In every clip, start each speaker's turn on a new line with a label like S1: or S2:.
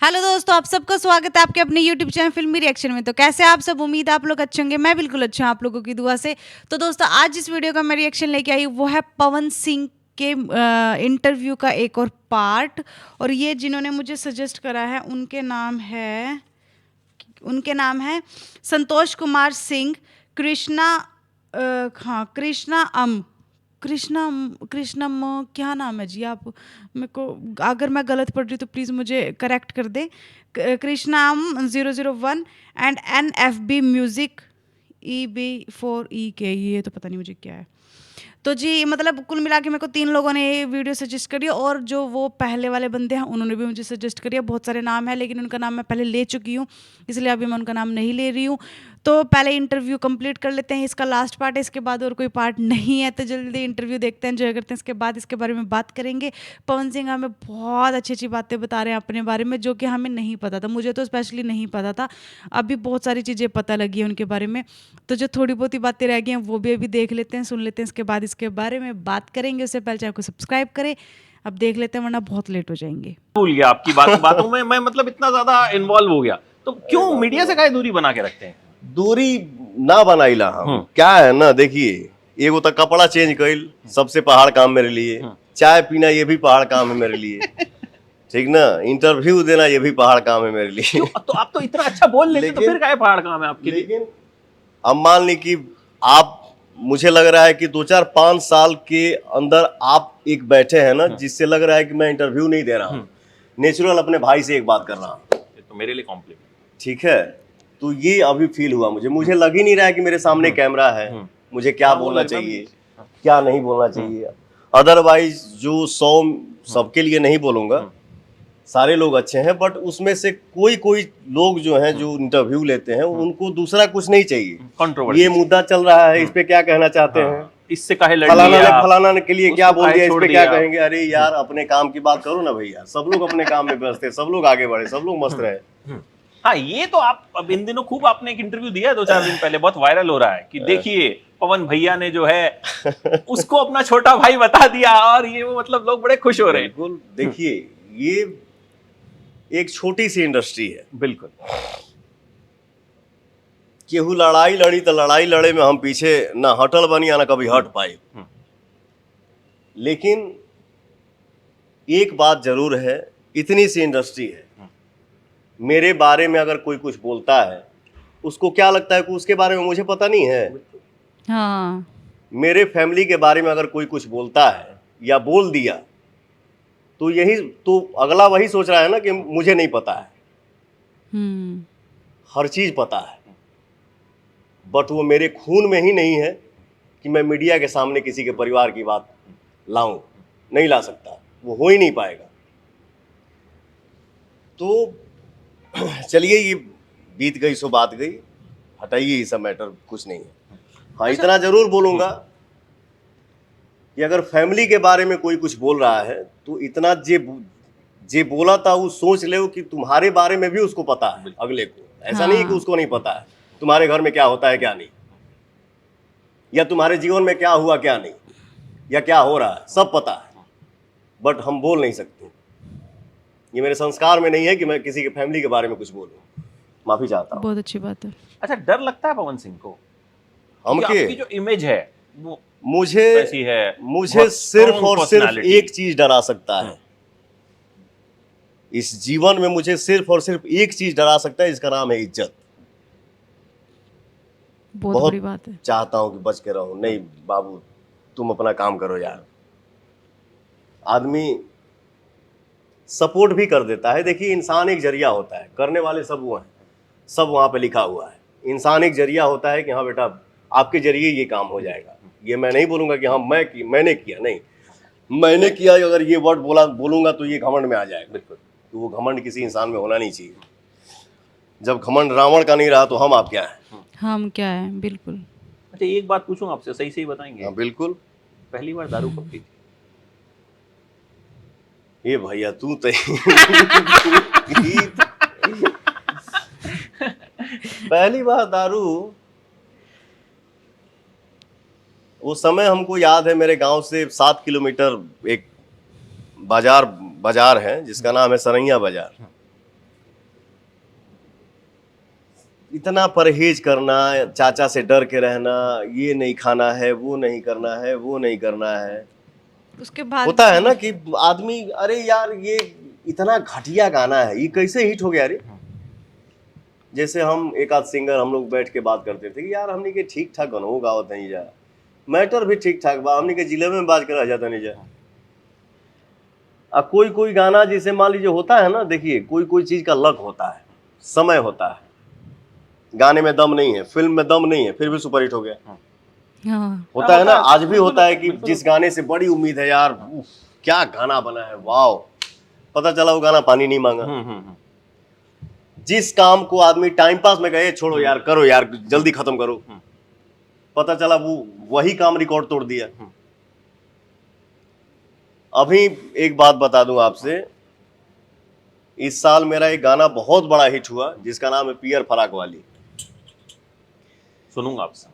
S1: Hello दोस्तों, आप सबका स्वागत है आपके अपने यूट्यूब चैनल फिल्मी रिएक्शन में। तो कैसे हैं आप सब? उम्मीद है आप लोग अच्छे होंगे। मैं बिल्कुल अच्छा हूं आप लोगों की दुआ से। तो दोस्तों, आज जिस वीडियो का मैं रिएक्शन लेके आई हूं वो है पवन सिंह के इंटरव्यू का एक और पार्ट। और ये जिन्होंने मुझे सजेस्ट करा है उनके नाम है संतोष कुमार सिंह। कृष्णा हाँ, कृष्णम क्या नाम है जी? आप मेरे को, अगर मैं गलत पढ़ रही हूँ तो प्लीज़ मुझे करेक्ट कर दे। कृष्णम 001 एंड NFB म्यूजिक EB4EK, ये तो पता नहीं मुझे क्या है। तो जी मतलब कुल मिला के मेरे को 3 लोगों ने ये वीडियो सजेस्ट करी, और जो वो पहले वाले बंदे हैं उन्होंने भी मुझे सजेस्ट करी है। बहुत सारे नाम है लेकिन उनका नाम मैं पहले ले चुकी हूँ, इसलिए अभी मैं उनका नाम नहीं ले रही हूँ। तो पहले इंटरव्यू कंप्लीट कर लेते हैं, इसका लास्ट पार्ट है, इसके बाद और कोई पार्ट नहीं है। तो जल्दी इंटरव्यू देखते हैं, एंजॉय करते हैं, इसके बाद इसके बारे में बात करेंगे। पवन सिंह हमें बहुत अच्छी अच्छी बातें बता रहे हैं अपने बारे में, जो कि हमें नहीं पता था। मुझे तो स्पेशली नहीं पता था, अभी बहुत सारी चीज़ें पता लगी हैं उनके बारे में। तो जो थोड़ी बहुत ही बातें रह गई हैं वो भी अभी देख लेते हैं, सुन लेते हैं, इसके बाद इसके बारे में बात करेंगे। उससे पहले चैनल को सब्सक्राइब करें, अब देख लेते हैं वरना बहुत लेट हो जाएंगे।
S2: भूल गया आपकी बातों में मैं मतलब इतना ज्यादा इन्वॉल्व हो गया। तो क्यों मीडिया से काहे दूरी बना के रखते हैं?
S3: दूरी ना बनाइला हम क्या है ना, देखिए एगो तो कपड़ा चेंज कइल सबसे पहाड़ काम मेरे लिए, चाय पीना ये भी पहाड़ काम है मेरे लिए, ठीक ना, इंटरव्यू देना ये भी पहाड़ काम है मेरे लिए।
S2: तो आप तो इतना अच्छा बोल लेते तो फिर काहे पहाड़ काम है आपके लिए?
S3: लेकिन अब मान ली कि आप, मुझे लग रहा है कि 2-4-5 साल के अंदर आप एक बैठे हैं ना, जिससे लग रहा है कि मैं इंटरव्यू नहीं दे रहा हूँ, नेचुरल अपने भाई से एक बात कर रहा हूँ।
S2: तो मेरे लिए कॉम्प्लीमेंट।
S3: ठीक है, तो ये अभी फील हुआ मुझे लग ही नहीं रहा है कि मेरे सामने कैमरा है, मुझे क्या बोलना चाहिए क्या नहीं बोलना चाहिए। अदरवाइज जो 100 सबके लिए नहीं बोलूंगा, सारे लोग अच्छे हैं, बट उसमें से कोई कोई लोग जो हैं जो इंटरव्यू लेते हैं उनको दूसरा कुछ नहीं चाहिए।
S2: कंट्रोवर्सी
S3: ये मुद्दा चल रहा है, इस पे क्या कहना चाहते हैं,
S2: इससे काहे लड़
S3: फलाना ने
S2: लिया,
S3: फलाना के लिए क्या
S2: उसको
S3: बोल
S2: काहे
S3: दिया, इस
S2: छोड़
S3: पे क्या
S2: दिया।
S3: कहेंगे। अरे यार अपने काम की बात करो ना भैया, सब लोग अपने काम में व्यस्त है, सब लोग आगे बढ़े, सब लोग मस्त रहे।
S2: हाँ, ये तो आप अब इन दिनों खूब आपने एक इंटरव्यू दिया है 2-4 दिन पहले, बहुत वायरल हो रहा है कि देखिए पवन भैया ने जो है उसको अपना छोटा भाई बता दिया, और ये वो मतलब लोग बड़े खुश हो रहे हैं।
S3: बिल्कुल, देखिए ये एक छोटी सी इंडस्ट्री है।
S2: बिल्कुल।
S3: केहू लड़ाई लड़ी तो लड़ाई लड़े में हम पीछे ना हटल बनी ना कभी हट पाए। लेकिन एक बात जरूर है, इतनी सी इंडस्ट्री है, मेरे बारे में अगर कोई कुछ बोलता है उसको क्या लगता है कि उसके बारे में मुझे पता नहीं है।
S1: हाँ,
S3: मेरे फैमिली के बारे में अगर कोई कुछ बोलता है या बोल दिया तो यही तो अगला वही सोच रहा है ना कि मुझे नहीं पता है। हर चीज पता है, बट वो मेरे खून में ही नहीं है कि मैं मीडिया के सामने किसी के परिवार की बात लाऊं, नहीं ला सकता, वो हो ही नहीं पाएगा। तो चलिए, ये बीत गई सो बात गई, हटाइए, ये सब मैटर कुछ नहीं है। हाँ, इतना जरूर बोलूंगा कि अगर फैमिली के बारे में कोई कुछ बोल रहा है तो इतना जे बोला था वो सोच ले कि तुम्हारे बारे में भी उसको पता है अगले को। ऐसा नहीं कि उसको नहीं पता है तुम्हारे घर में क्या होता है क्या नहीं, या तुम्हारे जीवन में क्या हुआ क्या नहीं, या क्या हो रहा है, सब पता है, बट हम बोल नहीं सकते। ये मेरे संस्कार में नहीं है कि मैं किसी के फैमिली के बारे में कुछ बोलूं। माफी चाहता हूँ।
S1: बहुत अच्छी बात है।
S2: अच्छा, डर लगता है पवन सिंह को?
S3: हमके
S2: आपकी जो इमेज है वो
S3: मुझे
S2: ऐसी है,
S3: मुझे सिर्फ और सिर्फ एक चीज डरा सकता है इस जीवन में, मुझे सिर्फ और सिर्फ एक चीज डरा सकता है, इसका नाम है इज्जत।
S1: बहुत बड़ी बात है।
S3: चाहता हूं कि बच के रहूं। नहीं बाबू, तुम अपना काम करो यार। आदमी सपोर्ट भी कर देता है। देखिए, इंसान एक जरिया होता है, करने वाले सब वो हैं, सब वहां पे लिखा हुआ है। इंसान एक जरिया होता है कि हाँ बेटा आपके जरिए ये काम हो जाएगा। ये मैं नहीं बोलूंगा कि हाँ मैंने किया, नहीं, मैंने किया अगर ये वर्ड बोलूंगा तो ये घमंड में आ जाएगा। बिल्कुल, तो वो घमंड किसी इंसान में होना नहीं चाहिए। जब घमंड रावण का नहीं रहा तो हम आप क्या हैं?
S1: हम क्या है, बिल्कुल।
S2: अच्छा, एक बात पूछूं आपसे, सही सही बताएंगे?
S3: हाँ बिल्कुल।
S2: पहली बार दारू कब पी थी?
S3: ये भैया तू तो पहली बार दारू, वो समय हमको याद है, मेरे गांव से 7 किलोमीटर एक बाजार है जिसका नाम है सरैया बाजार। इतना परहेज करना, चाचा से डर के रहना, ये नहीं खाना है, वो नहीं करना है, वो नहीं करना है,
S1: उसके बाद
S3: होता है ना कि आदमी, अरे यार ये इतना घटिया गाना है, ये कैसे हिट हो गया रे। जैसे हम एक आध सिंगर हम लोग बैठ के बात करते थे कि यार हमने के ठीक ठाक गाना गावत नहीं जा, मैटर भी ठीक ठाक बा, हमने के जिले में बाज कर आ जाता नहीं जा। कोई कोई गाना जैसे मान लीजिए होता है ना, देखिए कोई कोई चीज का लक होता है, समय होता है, गाने में दम नहीं है, फिल्म में दम नहीं है, फिर भी सुपरहिट हो गया।
S1: हाँ,
S3: होता है ना, आज भी होता है कि जिस गाने से बड़ी उम्मीद है यार, क्या गाना बना है, वाओ, पता चला वो गाना पानी नहीं मांगा। जिस काम को आदमी टाइम पास में गए, छोड़ो यार, करो यार, जल्दी खत्म करो, पता चला वो वही काम रिकॉर्ड तोड़ दिया। अभी एक बात बता दूं आपसे, इस साल मेरा एक गाना बहुत बड़ा हिट हुआ जिसका नाम है पियर फराक वाली।
S2: सुनूंगा आपसे,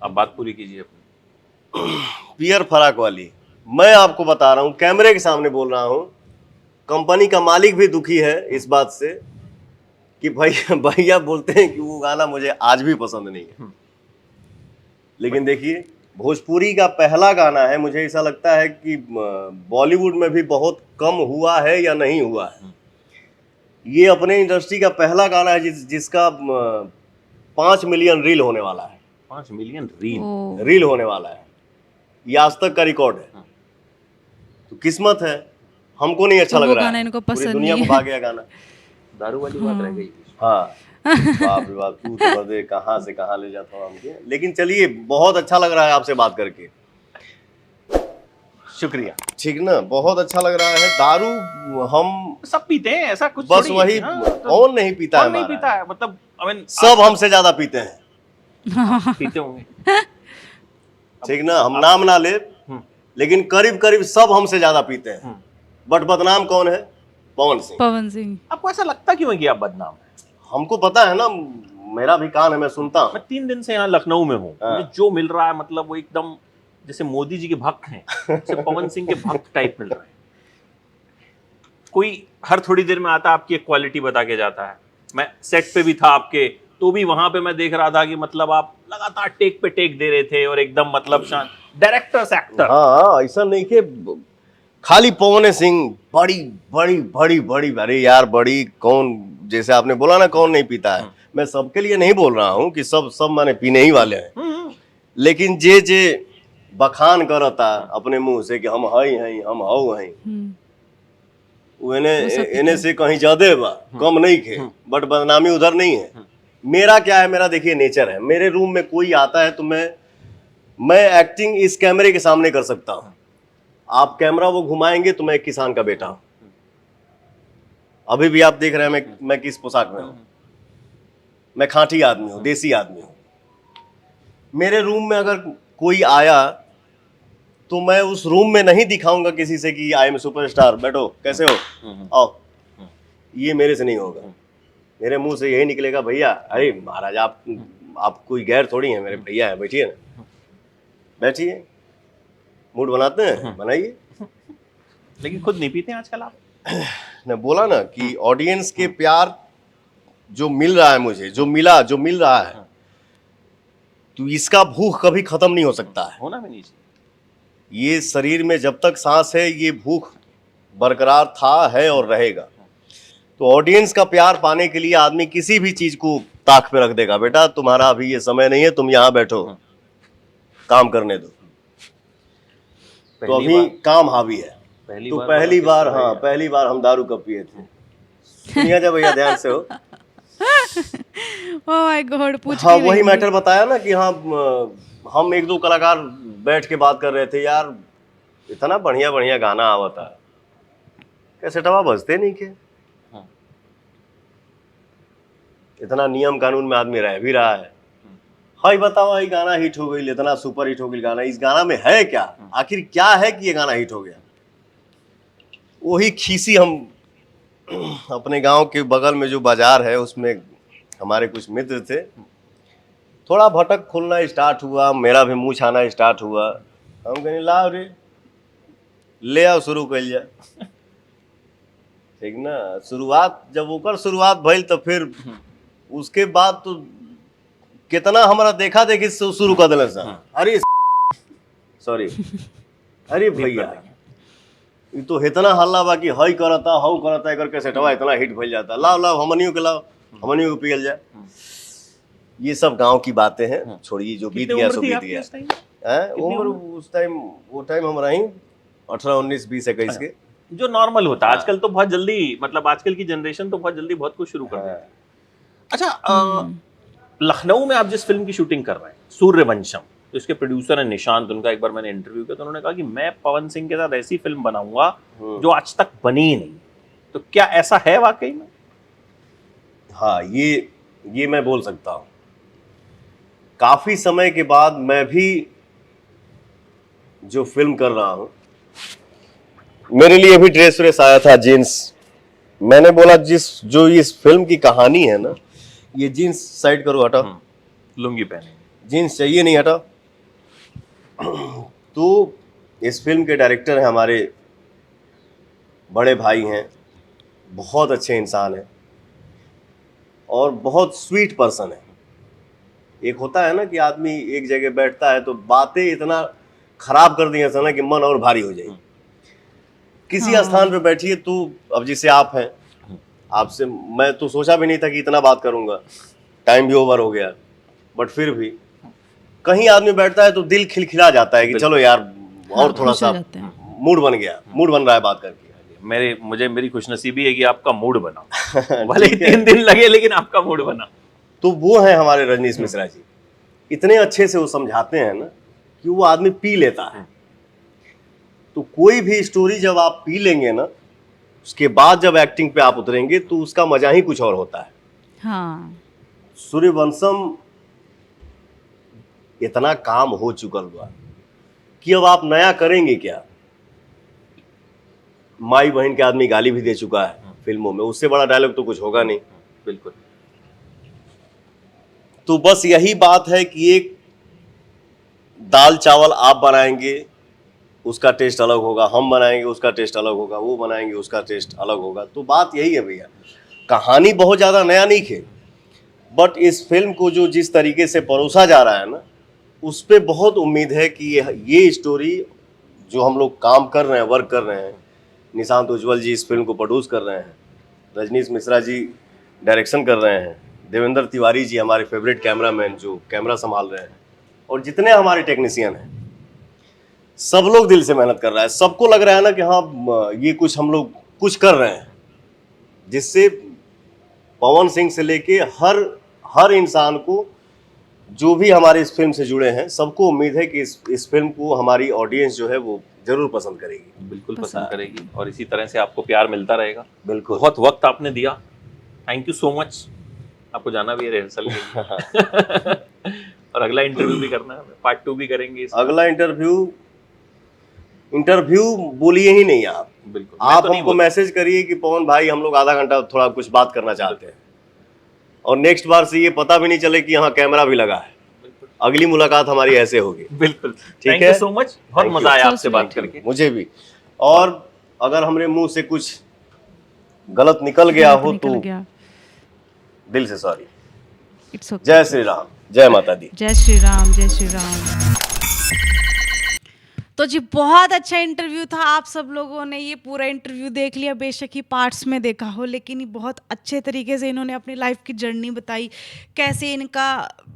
S2: आप बात पूरी कीजिए अपनी।
S3: पियर फराक वाली, मैं आपको बता रहा हूं, कैमरे के सामने बोल रहा हूं, कंपनी का मालिक भी दुखी है इस बात से कि भैया बोलते हैं कि वो गाना मुझे आज भी पसंद नहीं है। लेकिन देखिए, भोजपुरी का पहला गाना है, मुझे ऐसा लगता है कि बॉलीवुड में भी बहुत कम हुआ है या नहीं हुआ है। ये अपने इंडस्ट्री का पहला गाना है जिसका 5 मिलियन रील होने वाला है।
S2: 5 मिलियन रील
S3: रील होने वाला है, ये आज तक का रिकॉर्ड है। तो किस्मत है, हमको नहीं अच्छा
S1: तो
S3: लग
S1: वो
S3: रहा
S1: गाना
S3: है,
S1: इनको
S3: पूरी
S1: पसंद
S3: दुनिया
S1: नहीं
S3: को
S1: है।
S3: भाग गया गाना।
S2: दारू वाली बात रह गई।
S3: हाँ, बाप रे बाप, तू तो बदे कहाँ से कहाँ ले जाता हूँ हमके। लेकिन चलिए, बहुत अच्छा लग रहा है आपसे बात करके,
S2: शुक्रिया।
S3: ठीक ना, बहुत अच्छा लग रहा है। दारू हम
S2: सब पीते हैं, ऐसा कुछ
S3: बस
S2: थोड़ी
S3: वही,
S2: है। हाँ,
S3: कौन नहीं पीता है
S2: कौन नहीं
S3: हमारा?
S2: पीता है, मतलब I mean,
S3: सब हमसे ज्यादा पीते हैं,
S2: पीते होंगे।
S3: ठीक ना, हम नाम ना ले, लेकिन करीब करीब सब हमसे ज्यादा पीते हैं। बट बदनाम कौन है? पवन सिंह।
S1: पवन सिंह।
S2: आपको ऐसा लगता क्यों है कि आप बदनाम हैं?
S3: हमको पता है ना, मेरा भी कान है, मैं सुनता हूँ।
S2: मैं 3 दिन से यहाँ लखनऊ में हूँ,
S3: हाँ।
S2: मुझे जो मिल रहा है, मतलब वो एकदम जैसे मोदी जी के भक्त हैं, जैसे पवन सिंह के भक्त टाइप मिल रहे हैं। कोई हर थोड़ी देर में आता, आपकी एक क्वालिटी बता के जाता है। मैं सेट पे भी था आपके, तो भी वहां पे मैं देख रहा था कि मतलब आप लगातार टेक पे टेक दे रहे थे, और एकदम मतलब शान डायरेक्टर से एक्टर।
S3: हाँ, ऐसा नहीं कि खाली पवन सिंह, बड़ी बड़ी बड़ी बड़ी, अरे यार बड़ी, कौन, जैसे आपने बोला ना कौन नहीं पीता है, मैं सबके लिए नहीं बोल रहा हूँ कि सब माने पीने ही वाले हैं। लेकिन जे बखान करता अपने मुंह से कि हम हई हैं, हम हऊ हैं, इन्हें से कहीं ज्यादा बा, कम नहीं खे, बट बदनामी उधर नहीं है। मेरा क्या है, मेरा देखिए नेचर है, मेरे रूम में कोई आता है तो मैं एक्टिंग इस कैमरे के सामने कर सकता हूँ। आप कैमरा वो घुमाएंगे तो मैं एक किसान का बेटा हूँ। अभी भी आप देख रहे हैं मैं किस पोशाक में हूँ, मैं खांटी आदमी हूँ, देसी आदमी हूँ। मेरे रूम में अगर कोई आया तो मैं उस रूम में नहीं दिखाऊंगा किसी से कि आई एम सुपरस्टार, बैठो कैसे हो, आओ, ये मेरे से नहीं होगा। मेरे मुंह से यही निकलेगा, भैया, अरे महाराज आप कोई गैर थोड़ी हैं, मेरे भैया हैं, बैठिए ना, बैठिए, मूड बनाते हैं, बनाइए।
S2: लेकिन खुद नहीं पीते आजकल आप।
S3: मैं बोला ना कि ऑडियंस के प्यार जो मिल रहा है मुझे, जो मिल रहा है, तो इसका भूख कभी खत्म नहीं हो सकता है।
S2: होना भी नहीं चाहिए।
S3: ये शरीर में जब तक सांस है, ये भूख बरकरार था, है और रहेगा। तो ऑडियंस का प्यार पाने के लिए आदमी किसी भी चीज को ताक पे रख देगा। बेटा तुम्हारा अभी ये समय नहीं है, तुम यहाँ बैठो, काम करने दो। तो अभी काम हावी है। तो पहली बार, हाँ, पहली बार हम दारू कब पिए थे, सुनिए जब भैया ध्यान से हो।
S1: ओह माय गॉड, पूछ
S3: हाँ,
S1: के
S3: वही
S1: लेंगे।
S3: मैटर बताया ना कि हाँ, हम एक दो कलाकार बैठ के बात कर रहे थे, यार इतना बढ़िया बढ़िया गाना आवता है, कैसेटवा बजते नहीं के, इतना नियम कानून में आदमी रह भी रहा है। हाई बताओ, ये गाना हिट हो गई, इतना सुपर हिट हो गई गाना, इस गाना में है क्या, आखिर क्या है कि ये गाना हिट हो गया। वही खीसी, हम अपने गांव के बगल में जो बाजार है उसमें हमारे कुछ मित्र थे, थोड़ा भटक खुलना स्टार्ट हुआ, मेरा भी मुंह छाना स्टार्ट हुआ। हम कहें लाओ रे, ले आओ, शुरू कर लिया, ठीक ना। शुरुआत जब ओकर शुरुआत भइल तो फिर उसके बाद तो कितना हमारा देखा देखी शुरू कर दिला सर। अरे सॉरी, अरे भैया ये तो इतना हल्ला बा कि हई करता हऊ करता एकर कैसेटवा इतना हिट भइल जाता, लाओ लाओ हमनियों के लाओ, हमनियों को पियल जाए। ये सब गांव की बातें हैं, छोड़िए, जो बीत गया सो बीत गया। हैं उम्र उस टाइम, वो टाइम हम रही 18 19 20 21 के,
S2: जो नॉर्मल होता है। आजकल तो बहुत जल्दी, मतलब आजकल की जनरेशन तो बहुत जल्दी बहुत कुछ शुरू कर देती है। अच्छा, लखनऊ में आप जिस फिल्म की शूटिंग कर रहे हैं, सूर्यवंशम, तो इसके प्रोड्यूसर हैं निशांत, उनका एक बार मैंने इंटरव्यू किया तो उन्होंने कहा कि मैं पवन सिंह के साथ ऐसी फिल्म बनाऊंगा जो आज तक बनी ही नहीं। तो क्या ऐसा है वाकई में?
S3: हाँ, ये मैं बोल सकता हूँ। काफी समय के बाद मैं भी जो फिल्म कर रहा हूँ, मेरे लिए भी ड्रेस व्रेस आया था, जीन्स। मैंने बोला जो इस फिल्म की कहानी है ना, ये जीन्स साइड करो, हटा,
S2: लुंगी पहने,
S3: जीन्स चाहिए नहीं, हटा। तो इस फिल्म के डायरेक्टर हैं हमारे बड़े भाई हैं, बहुत अच्छे इंसान हैं और बहुत स्वीट पर्सन है। एक होता है ना कि आदमी एक जगह बैठता है तो बातें इतना खराब कर दिया ना कि मन और भारी हो जाए। किसी स्थान पे बैठिए तो, अब जैसे आप हैं, आपसे मैं तो सोचा भी नहीं था कि इतना बात करूंगा, टाइम भी ओवर हो गया, बट फिर भी कहीं आदमी बैठता है तो दिल खिलखिला जाता है कि चलो यार और थोड़ा सा मूड बन गया, मूड बन रहा है बात करके।
S2: मेरी खुशनसीबी है कि आपका मूड बना। भले ही 3 दिन लगे, लेकिन आपका मूड बना।
S3: तो वो है हमारे रजनीश मिश्रा जी, इतने अच्छे से वो समझाते हैं ना कि वो आदमी पी लेता है। तो कोई भी स्टोरी जब आप पी लेंगे ना, उसके बाद जब एक्टिंग पे आप उतरेंगे तो उसका मजा ही कुछ और होता है।
S1: हाँ,
S3: सूर्यवंशम इतना काम हो चुका हुआ कि अब आप नया करेंगे क्या। माई बहन के आदमी गाली भी दे चुका है फिल्मों में, उससे बड़ा डायलॉग तो कुछ होगा नहीं।
S2: बिल्कुल।
S3: तो बस यही बात है कि एक दाल चावल आप बनाएंगे, उसका टेस्ट अलग होगा, हम बनाएंगे उसका टेस्ट अलग होगा, वो बनाएंगे उसका टेस्ट अलग होगा। तो बात यही है भैया, कहानी बहुत ज़्यादा नया नहीं है, बट इस फिल्म को जो जिस तरीके से परोसा जा रहा है ना, उस पर बहुत उम्मीद है कि ये स्टोरी जो हम लोग काम कर रहे हैं, वर्क कर रहे हैं, निशांत उज्ज्वल जी इस फिल्म को प्रोड्यूस कर रहे हैं, रजनीश मिश्रा जी डायरेक्शन कर रहे हैं, देवेंद्र तिवारी जी हमारे फेवरेट कैमरामैन जो कैमरा संभाल रहे हैं, और जितने हमारे टेक्नीशियन हैं, सब लोग दिल से मेहनत कर रहा है। सबको लग रहा है ना कि हाँ ये कुछ हम लोग कुछ कर रहे हैं, जिससे पवन सिंह से लेके हर इंसान को, जो भी हमारे इस फिल्म से जुड़े हैं, सबको उम्मीद है कि इस फिल्म को हमारी ऑडियंस जो है वो जरूर पसंद करेगी।
S2: बिल्कुल पसंद करेगी, और इसी तरह से आपको प्यार मिलता रहेगा।
S3: बिल्कुल।
S2: बहुत वक्त आपने दिया, थैंक यू सो मच। आपको जाना भी है रिहर्सल के लिए। और अगला इंटरव्यू भी करना है, पार्ट 2 भी करेंगे इसका।
S3: अगला इंटरव्यू बोलिए ही नहीं आप।
S2: बिल्कुल,
S3: आप हमको मैसेज करिए कि पवन भाई हम लोग आधा घंटा थोड़ा कुछ बात करना चाहते हैं, और नेक्स्ट बार से ये पता भी नहीं चले कि यहाँ कैमरा भी लगा है। अगली मुलाकात हमारी ऐसे होगी।
S2: बिल्कुल,
S3: ठीक है,
S2: सो मच, बहुत मजा आया आपसे बात करके।
S3: मुझे भी। और अगर हमरे मुंह से कुछ गलत निकल गया हो तो दिल से सॉरी। जय श्री राम, जय माता दी।
S1: जय श्री राम, जय श्री राम। तो जी बहुत अच्छा इंटरव्यू था। आप सब लोगों ने ये पूरा इंटरव्यू देख लिया, बेशक ही पार्ट्स में देखा हो, लेकिन ये बहुत अच्छे तरीके से इन्होंने अपनी लाइफ की जर्नी बताई, कैसे इनका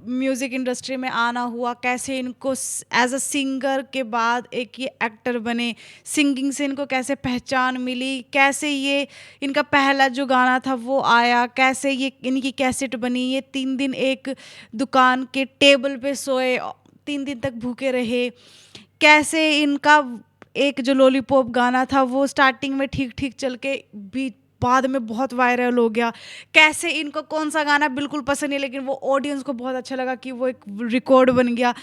S1: म्यूज़िक इंडस्ट्री में आना हुआ, कैसे इनको एज अ सिंगर के बाद एक ये एक्टर बने, सिंगिंग से इनको कैसे पहचान मिली, कैसे ये इनका पहला जो गाना था वो आया, कैसे ये इनकी कैसेट बनी, ये 3 दिन एक दुकान के टेबल पे सोए, 3 दिन तक भूखे रहे, कैसे इनका एक जो लॉलीपॉप गाना था वो स्टार्टिंग में ठीक ठीक चल के भी बाद में बहुत वायरल हो गया, कैसे इनको कौन सा गाना बिल्कुल पसंद नहीं लेकिन वो ऑडियंस को बहुत अच्छा लगा कि वो एक रिकॉर्ड बन गया,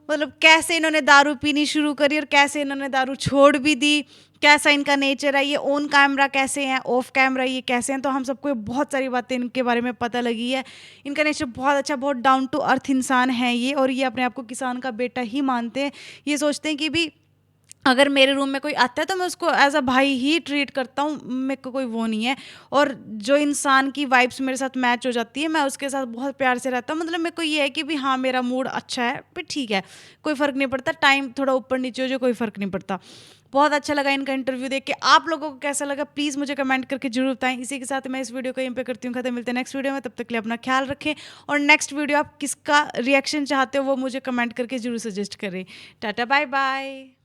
S1: मतलब कैसे इन्होंने दारू पीनी शुरू करी और कैसे इन्होंने दारू छोड़ भी दी, कैसा इनका नेचर है, ये ऑन कैमरा कैसे हैं, ऑफ कैमरा ये कैसे हैं। तो हम सबको बहुत सारी बातें इनके बारे में पता लगी है। इनका नेचर बहुत अच्छा, बहुत डाउन टू अर्थ इंसान है ये, और ये अपने आप को किसान का बेटा ही मानते हैं। ये सोचते हैं कि भी अगर मेरे रूम में कोई आता है तो मैं उसको एज अ भाई ही ट्रीट करता हूँ, मेरे को कोई वो नहीं है। और जो इंसान की वाइब्स मेरे साथ मैच हो जाती है मैं उसके साथ बहुत प्यार से रहता हूँ। मतलब मेरे को ये है कि भी हाँ मेरा मूड अच्छा है फिर ठीक है, कोई फ़र्क नहीं पड़ता, टाइम थोड़ा ऊपर नीचे हो जाए कोई फ़र्क नहीं पड़ता। बहुत अच्छा लगा इनका इंटरव्यू देख के। आप लोगों को कैसा लगा प्लीज़ मुझे कमेंट करके जरूर बताएं। इसी के साथ मैं इस वीडियो को यहीं पे करती हूँ खत्म। मिलते हैं नेक्स्ट वीडियो में, तब तक के लिए अपना ख्याल रखें। और नेक्स्ट वीडियो आप किसका रिएक्शन चाहते हो वो मुझे कमेंट करके जरूर सजेस्ट करें। Tata bye bye.